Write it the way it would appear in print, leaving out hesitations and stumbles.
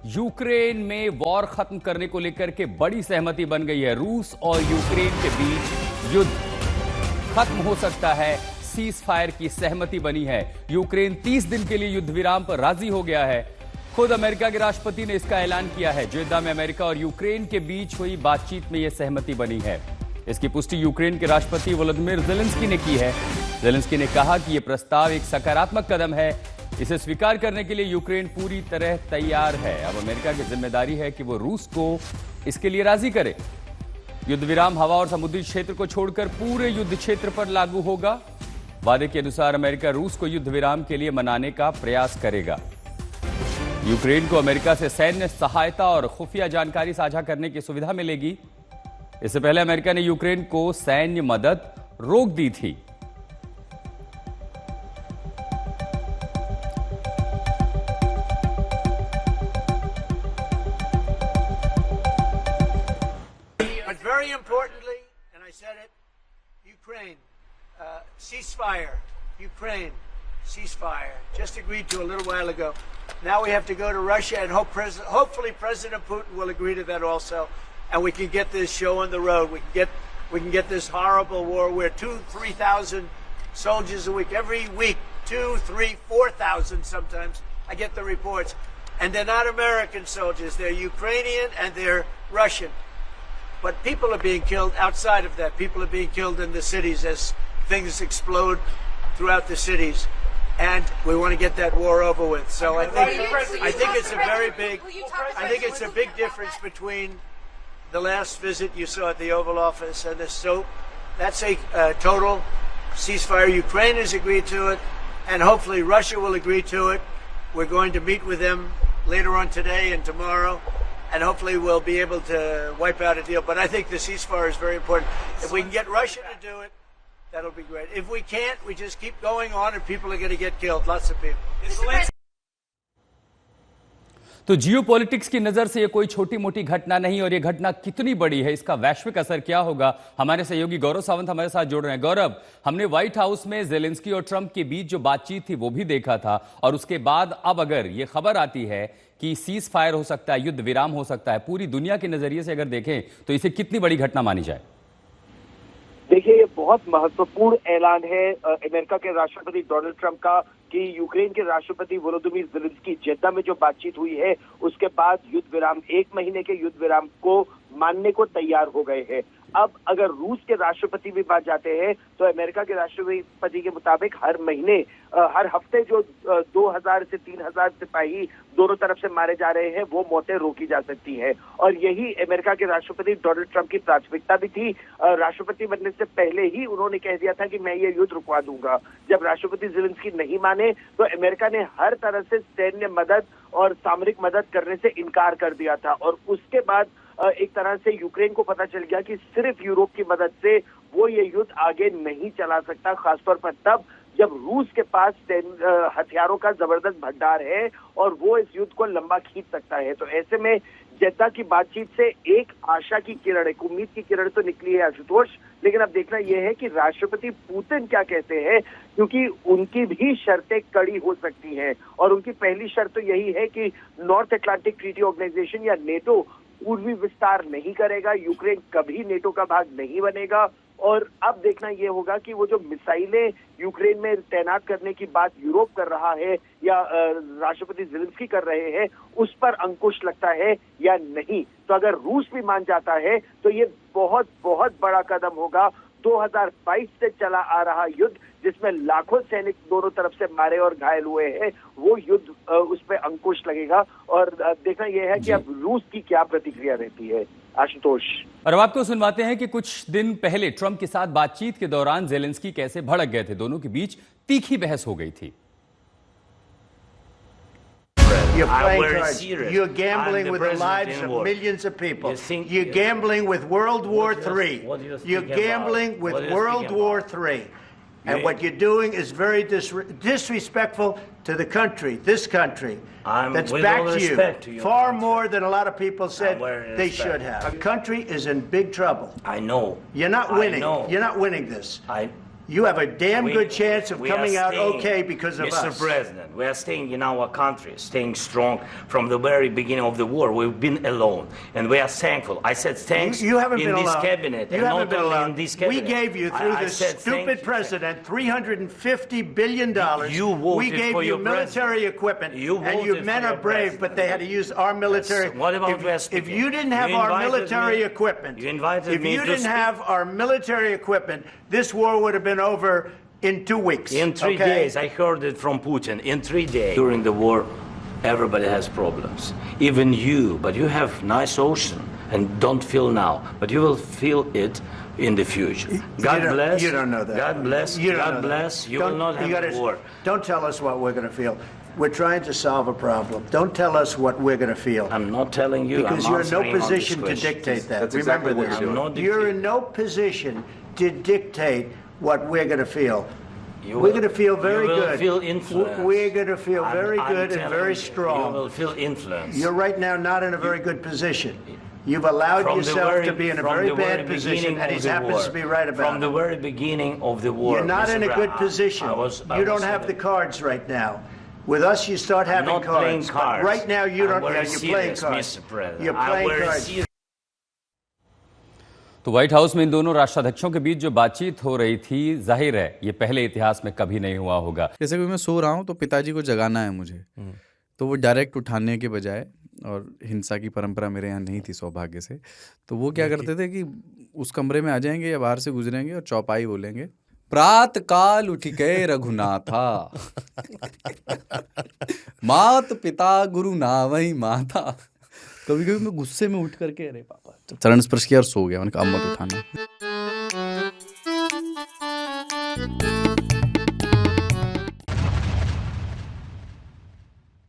Ukraine में war खत्म करने को लेकर के बड़ी सहमति बन गई है। रूस और यूक्रेन के बीच युद्ध खत्म हो सकता है, सीज फायर की सहमति बनी है। यूक्रेन 30 दिन के लिए युद्ध विराम पर राजी हो गया है। खुद अमेरिका के राष्ट्रपति ने इसका ऐलान किया है। जेद्दा में अमेरिका और यूक्रेन के बीच हुई बातचीत में यह सहमति बनी है। इसकी पुष्टि यूक्रेन के राष्ट्रपति वोलोदिमीर ज़ेलेंस्की ने की है। ज़ेलेंस्की ने कहा कि यह प्रस्ताव एक सकारात्मक कदम है। इसे स्वीकार करने के लिए यूक्रेन पूरी तरह तैयार है। अब अमेरिका की जिम्मेदारी है कि वो रूस को इसके लिए राजी करे। युद्ध विराम हवा और समुद्री क्षेत्र को छोड़कर पूरे युद्ध क्षेत्र पर लागू होगा। वादे के अनुसार अमेरिका रूस को युद्ध विराम के लिए मनाने का प्रयास करेगा। यूक्रेन को अमेरिका से सैन्य सहायता और खुफिया जानकारी साझा करने की सुविधा मिलेगी। इससे पहले अमेरिका ने यूक्रेन को सैन्य मदद रोक दी थी। But very importantly, and I said it, Ukraine, ceasefire. Ukraine, ceasefire. Just agreed to a little while ago. Now we have to go to Russia and hopefully President Putin will agree to that also, and we can get this show on the road. We can get this horrible war where 2,000-3,000 soldiers a week, every week, 2,000, 3,000, 4,000 sometimes. I get the reports, and they're not American soldiers. They're Ukrainian and they're Russian. But people are being killed outside of that. People are being killed in the cities as things explode throughout the cities. And we want to get that war over with. So I think it's a big difference between the last visit you saw at the Oval Office and this. So that's a total ceasefire. Ukraine has agreed to it, and hopefully Russia will agree to it. We're going to meet with them later on today and tomorrow, and hopefully we'll be able to wipe out a deal. But I think the ceasefire is very important. If we can get Russia to do it, that'll be great. If we can't, we just keep going on and people are going to get killed. Lots of people. तो geopolitics की नजर से ये कोई छोटी मोटी घटना नहीं, और ये घटना कितनी बड़ी है, इसका वैश्विक असर क्या होगा, हमारे सहयोगी गौरव सावंत हमारे साथ जुड़ रहे हैं। गौरव, हमने व्हाइट हाउस में ज़ेलेंस्की और ट्रंप के बीच जो बातचीत थी वो भी देखा था, और उसके बाद अब अगर ये खबर आती है कि सीज फायर हो सकता है, युद्ध विराम हो सकता है, पूरी दुनिया के नजरिए से अगर देखें तो इसे कितनी बड़ी घटना मानी जाए? देखिए, ये बहुत महत्वपूर्ण ऐलान है अमेरिका के राष्ट्रपति डोनाल्ड ट्रंप का कि यूक्रेन के राष्ट्रपति वोलोदिमीर ज़ेलेंस्की जेद्दा में जो बातचीत हुई है उसके बाद युद्ध विराम, 1 महीने के युद्ध विराम को मानने को तैयार हो गए हैं। अब अगर रूस के राष्ट्रपति भी मान जाते हैं तो अमेरिका के राष्ट्रपति के मुताबिक हर महीने, हर हफ्ते जो 2,000 से 3,000 सिपाही दोनों तरफ से मारे जा रहे हैं वो मौतें रोकी जा सकती हैं। और यही अमेरिका के राष्ट्रपति डोनाल्ड ट्रंप की प्राथमिकता भी थी। राष्ट्रपति बनने से पहले ही उन्होंने कह दिया था कि मैं ये युद्ध रुकवा दूंगा। जब राष्ट्रपति ज़ेलेंस्की नहीं माने तो अमेरिका ने हर तरह से सैन्य मदद और सामरिक मदद करने से इनकार कर दिया था। और उसके बाद एक तरह से यूक्रेन को पता चल गया कि सिर्फ यूरोप की मदद से वो ये युद्ध आगे नहीं चला सकता, खासतौर पर तब जब रूस के पास हथियारों का जबरदस्त भंडार है और वो इस युद्ध को लंबा खींच सकता है। तो ऐसे में जेद्दा की बातचीत से एक आशा की किरण, एक उम्मीद की किरण तो निकली है आशुतोष, लेकिन अब देखना यह है कि राष्ट्रपति पुतिन क्या कहते हैं, क्योंकि उनकी भी शर्तें कड़ी हो सकती हैं। और उनकी पहली शर्त तो यही है कि नॉर्थ अटलांटिक ट्रीटी ऑर्गेनाइजेशन या नेटो पूर्वी विस्तार नहीं करेगा, यूक्रेन कभी नेटो का भाग नहीं बनेगा। और अब देखना यह होगा कि वो जो मिसाइलें यूक्रेन में तैनात करने की बात यूरोप कर रहा है या राष्ट्रपति ज़ेलेंस्की कर रहे हैं, उस पर अंकुश लगता है या नहीं। तो अगर रूस भी मान जाता है तो ये बहुत बहुत बड़ा कदम होगा। 2022 से चला आ रहा युद्ध जिसमें लाखों सैनिक दोनों तरफ से मारे और घायल हुए हैं, वो युद्ध उस पर अंकुश लगेगा। और देखना यह है कि अब रूस की क्या प्रतिक्रिया रहती है आशुतोष। और अब आपको सुनवाते हैं कि कुछ दिन पहले ट्रंप के साथ बातचीत के दौरान ज़ेलेंस्की कैसे भड़क गए थे। दोनों के बीच तीखी बहस हो गई थी। You're playing cards. You're gambling with the lives of millions of people. You're gambling with World War III. You're gambling with World War III. And what you're doing is very disrespectful to the country, this country, that's back to you, far more than a lot of people said they should have. The country is in big trouble. I know. You're not winning. You're not winning this. You have a damn We- good chance of we are coming out staying, okay because of Mr. us. President, we are staying in our country, staying strong from the very beginning of the war. We've been alone, and we are thankful. I said thanks You haven't in been this alone. cabinet, You and haven't not been only alone. in this We cabinet. gave you, through I this said thank stupid you. president, $350 billion. You voted we gave for you your military president. equipment. You and your voted men for are your brave, president. but they had to use our military. Yes. What about if, West if Virginia? you didn't have You our invited military me- equipment, you invited if me you to didn't speak. have our military equipment, this war would have been over in 2 weeks. In 3 okay? days, I heard it from Putin. In 3 days. During the war, everybody has problems. Even you, but you have nice ocean and don't feel now, but you will feel it in the future. God You don't- bless. You don't know that. God bless. You don't know God that. bless. You Don't- will not have gotta- a war. Don't tell us what we're going to feel. We're trying to solve a problem. Don't tell us what we're going to feel. I'm not telling you. Because I'm you're in no answering on this position to question. dictate that. That's Remember exactly what this. you're doing. I'm not You're dictating. in no position to dictate what we're going to feel. You We're will- going to feel very you will good. feel influence. We're going to feel I'm- very I'm good and telling very you, strong. You will feel influence. You're right now not in a very good position. You've allowed From the yourself very- to be in a from very the bad very position, beginning and of he the happens war. to be right about From the it. very beginning of the war. You're not Mr. in a good Brown, position. I You was don't have in the a- cards right now. With us, you start having not playing cards. cards. But right now, you I'm don't. very Yeah, you're playing serious, cards. Mr. President. You're I'm playing very cards. serious. तो white house में इन दोनों राष्ट्राध्यक्षों के बीच जो बातचीत हो रही थी, जाहिर है ये पहले इतिहास में कभी नहीं हुआ होगा। जैसे कि मैं सो रहा हूँ तो पिताजी को जगाना है मुझे, तो वो डायरेक्ट उठाने के बजाय, और हिंसा की परंपरा मेरे यहाँ नहीं थी सौभाग्य से, तो वो क्या करते थे कि उस कमरे में आ जाएंगे या बाहर से गुजरेंगे और चौपाई बोलेंगे, प्रात काल उठ गए रघुनाथा मात पिता गुरु नावई माता। कभी कभी मैं गुस्से में उठ करके अरे पापा चरण स्पर्श किया और सो गया। मैंने कहा अब मत उठाना।